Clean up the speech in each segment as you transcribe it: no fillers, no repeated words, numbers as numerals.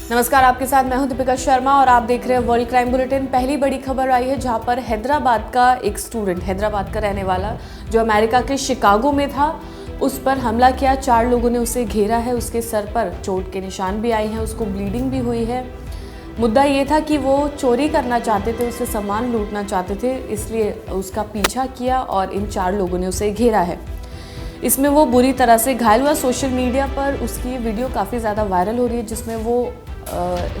नमस्कार, आपके साथ मैं हूं दीपिका शर्मा और आप देख रहे हैं वर्ल्ड क्राइम बुलेटिन। पहली बड़ी खबर आई है जहां पर हैदराबाद का एक स्टूडेंट, हैदराबाद का रहने वाला जो अमेरिका के शिकागो में था, उस पर हमला किया। 4 लोगों ने उसे घेरा है, उसके सर पर चोट के निशान भी आए हैं, उसको ब्लीडिंग भी हुई है। मुद्दा ये था कि वो चोरी करना चाहते थे, उससे सामान लूटना चाहते थे, इसलिए उसका पीछा किया और इन 4 लोगों ने उसे घेरा है। इसमें वो बुरी तरह से घायल हुआ। सोशल मीडिया पर उसकी वीडियो काफ़ी ज़्यादा वायरल हो रही है, जिसमें वो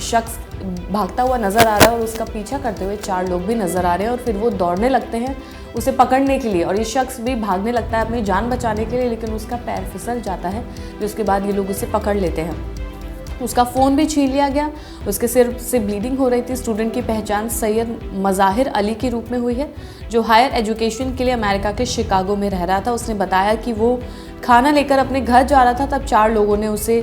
शख्स भागता हुआ नज़र आ रहा है और उसका पीछा करते हुए 4 लोग भी नज़र आ रहे हैं और फिर वो दौड़ने लगते हैं उसे पकड़ने के लिए, और ये शख्स भी भागने लगता है अपनी जान बचाने के लिए, लेकिन उसका पैर फिसल जाता है, जिसके बाद ये लोग उसे पकड़ लेते हैं। उसका फ़ोन भी छीन लिया गया, उसके सिर से ब्लीडिंग हो रही थी। स्टूडेंट की पहचान सैयद मज़ाहिर अली के रूप में हुई है, जो हायर एजुकेशन के लिए अमेरिका के शिकागो में रह रहा था। उसने बताया कि वो खाना लेकर अपने घर जा रहा था, तब 4 लोगों ने उसे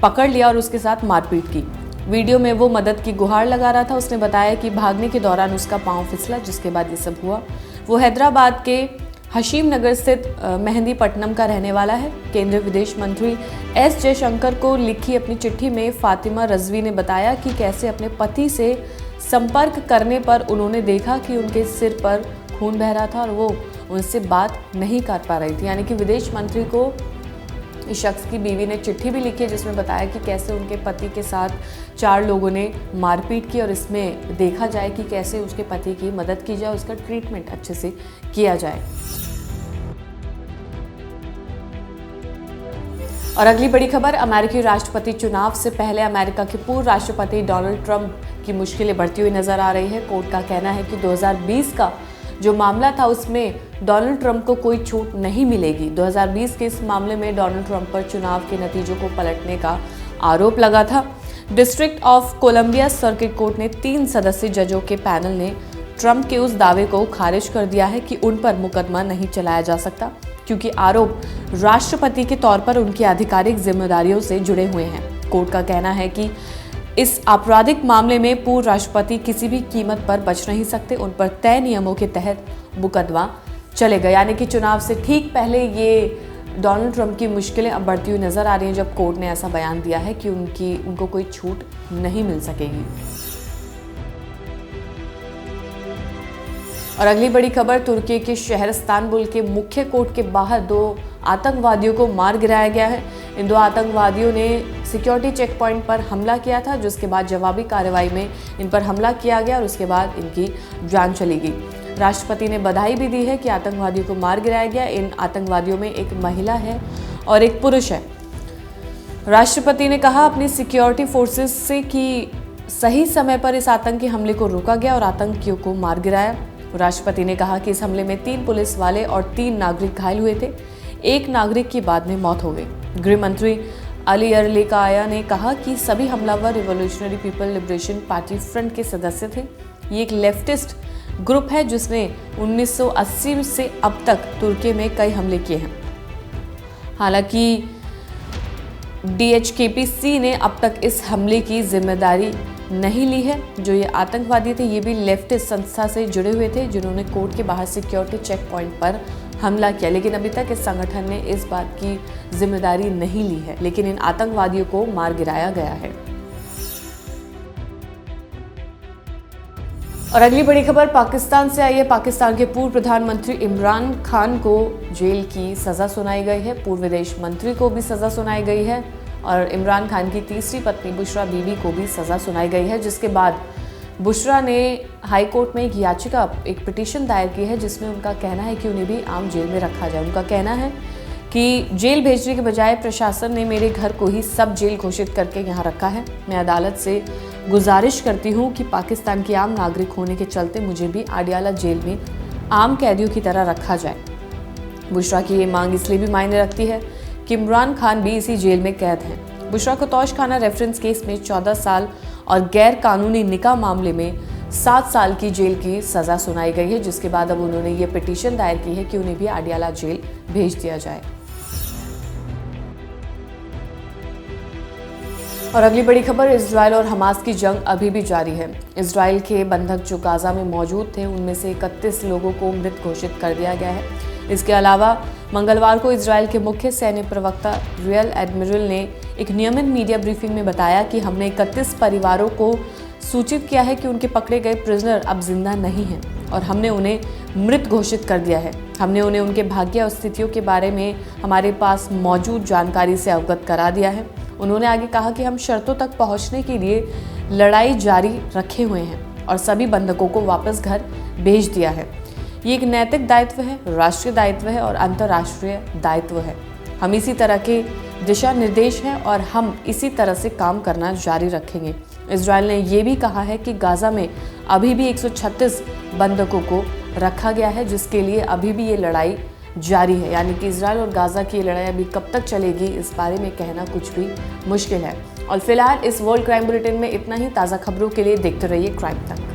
पकड़ लिया और उसके साथ मारपीट की। वीडियो में वो मदद की गुहार लगा रहा था। उसने बताया कि भागने के दौरान उसका पाँव फिसला, जिसके बाद ये सब हुआ। वो हैदराबाद के हशीम नगर स्थित मेहंदीपट्टनम का रहने वाला है। केंद्रीय विदेश मंत्री एस जयशंकर को लिखी अपनी चिट्ठी में फातिमा रजवी ने बताया कि कैसे अपने पति से संपर्क करने पर उन्होंने देखा कि उनके सिर पर खून बह रहा था और वो उनसे बात नहीं कर पा रही थी। यानी कि विदेश मंत्री को इस शख्स की बीवी ने चिट्ठी भी लिखी है, जिसमें बताया कि कैसे उनके पति के साथ 4 लोगों ने मारपीट की और इसमें देखा जाए कि कैसे उसके पति की मदद की जाए, उसका ट्रीटमेंट अच्छे से किया जाए। और अगली बड़ी खबर, अमेरिकी राष्ट्रपति चुनाव से पहले अमेरिका के पूर्व राष्ट्रपति डोनाल्ड ट्रंप की मुश्किलें बढ़ती हुई नजर आ रही है। कोर्ट का कहना है कि 2020 का जो मामला था उसमें डोनाल्ड ट्रंप को कोई छूट नहीं मिलेगी। 2020 के इस मामले में डोनाल्ड ट्रंप पर चुनाव के नतीजों को पलटने का आरोप लगा था। District of Columbia circuit court ने 3 सदस्यीय जजों के पैनल ने ट्रंप के उस दावे को खारिज कर दिया है कि उन पर मुकदमा नहीं चलाया जा सकता, क्योंकि आरोप राष्ट्रपति के तौर पर उनकी आधिकारिक जिम्मेदारियों से जुड़े हुए हैं। कोर्ट का कहना है कि इस आपराधिक मामले में पूर्व राष्ट्रपति किसी भी कीमत पर बच नहीं सकते, उन पर तय नियमों के तहत मुकदमा चलेगा। यानी कि चुनाव से ठीक पहले ये डोनाल्ड ट्रंप की मुश्किलें अब बढ़ती हुई नजर आ रही हैं, जब कोर्ट ने ऐसा बयान दिया है कि उनको कोई छूट नहीं मिल सकेगी। और अगली बड़ी खबर, तुर्की के शहर इस्तांबुल के मुख्य कोर्ट के बाहर 2 आतंकवादियों को मार गिराया गया है। इन 2 आतंकवादियों ने सिक्योरिटी चेक पॉइंट पर हमला किया था, जिसके बाद जवाबी कार्रवाई में इन पर हमला किया गया और उसके बाद इनकी जान चली गई। राष्ट्रपति ने बधाई भी दी है कि आतंकवादियों को मार गिराया गया। इन आतंकवादियों में एक महिला है और एक पुरुष है। राष्ट्रपति ने कहा अपनी सिक्योरिटी फोर्सेस से कि सही समय पर इस आतंकी हमले को रोका गया और आतंकियों को मार गिराया। राष्ट्रपति ने कहा कि इस हमले में 3 पुलिस वाले और 3 नागरिक घायल हुए थे। एक नागरिक की बाद में मौत हो गई। गृह मंत्री अली अरलेकाया ने कहा कि सभी हमलावर revolutionary people liberation party front के सदस्य थे। ये एक लेफ्टिस्ट ग्रुप है जिसने 1980 से अब तक तुर्की में कई हमले किए हैं। हालांकि DHKPC ने अब तक इस हमले की जिम्मेदारी नहीं ली है। जो ये आतंकवादी थे, ये भी लेफ्टिस्ट संस्था से जुड़े हुए थे, जिन्होंने कोर्ट के बाहर सिक्योरिटी चेक पॉइंट पर हमला किया, लेकिन अभी तक इस संगठन ने इस बात की जिम्मेदारी नहीं ली है। लेकिन इन आतंकवादियों को मार गिराया गया है। और अगली बड़ी खबर पाकिस्तान से आई है। पाकिस्तान के पूर्व प्रधानमंत्री इमरान खान को जेल की सजा सुनाई गई है। पूर्व विदेश मंत्री को भी सजा सुनाई गई है और इमरान खान की तीसरी पत्नी बुशरा बीबी को भी सजा सुनाई गई है, जिसके बाद बुशरा ने हाई कोर्ट में एक याचिका, एक पिटीशन दायर की है, जिसमें उनका कहना है कि उन्हें भी आम जेल में रखा जाए। उनका कहना है कि जेल भेजने के बजाय प्रशासन ने मेरे घर को ही सब जेल घोषित करके यहाँ रखा है। मैं अदालत से गुजारिश करती हूँ कि पाकिस्तान की आम नागरिक होने के चलते मुझे भी आडियाला जेल में आम कैदियों की तरह रखा जाए। बुशरा की ये मांग इसलिए भी मायने रखती है कि इमरान खान भी इसी जेल में कैद हैं। बुशरा को तौशखाना रेफरेंस केस में 14 साल और गैर कानूनी निकाह मामले में 7 साल की जेल की सजा सुनाई गई है, जिसके बाद अब उन्होंने ये पिटीशन दायर की है कि उन्हें भी आडियाला जेल भेज दिया जाए। और अगली बड़ी खबर, इजराइल और हमास की जंग अभी भी जारी है। इजराइल के बंधक जो गाजा में मौजूद थे, उनमें से 31 लोगों को मृत घोषित कर दिया गया है। इसके अलावा मंगलवार को इजराइल के मुख्य सैन्य प्रवक्ता रियल एडमिरल ने एक नियमित मीडिया ब्रीफिंग में बताया कि हमने 31 परिवारों को सूचित किया है कि उनके पकड़े गए प्रिजनर अब जिंदा नहीं हैं और हमने उन्हें मृत घोषित कर दिया है। हमने उन्हें उनके भाग्य और स्थितियों के बारे में हमारे पास मौजूद जानकारी से अवगत करा दिया है। उन्होंने आगे कहा कि हम शर्तों तक पहुंचने के लिए लड़ाई जारी रखे हुए हैं और सभी बंधकों को वापस घर भेज दिया है। ये एक नैतिक दायित्व है, राष्ट्रीय दायित्व है और अंतर्राष्ट्रीय दायित्व है। हम इसी तरह के दिशा निर्देश हैं और हम इसी तरह से काम करना जारी रखेंगे। इजराइल ने ये भी कहा है कि गाजा में अभी भी 136 बंधकों को रखा गया है, जिसके लिए अभी भी ये लड़ाई जारी है। यानी कि इजराइल और गाजा की ये लड़ाई अभी कब तक चलेगी, इस बारे में कहना कुछ भी मुश्किल है। और फिलहाल इस वर्ल्ड क्राइम बुलेटिन में इतना ही। ताज़ा खबरों के लिए देखते रहिए क्राइम तक।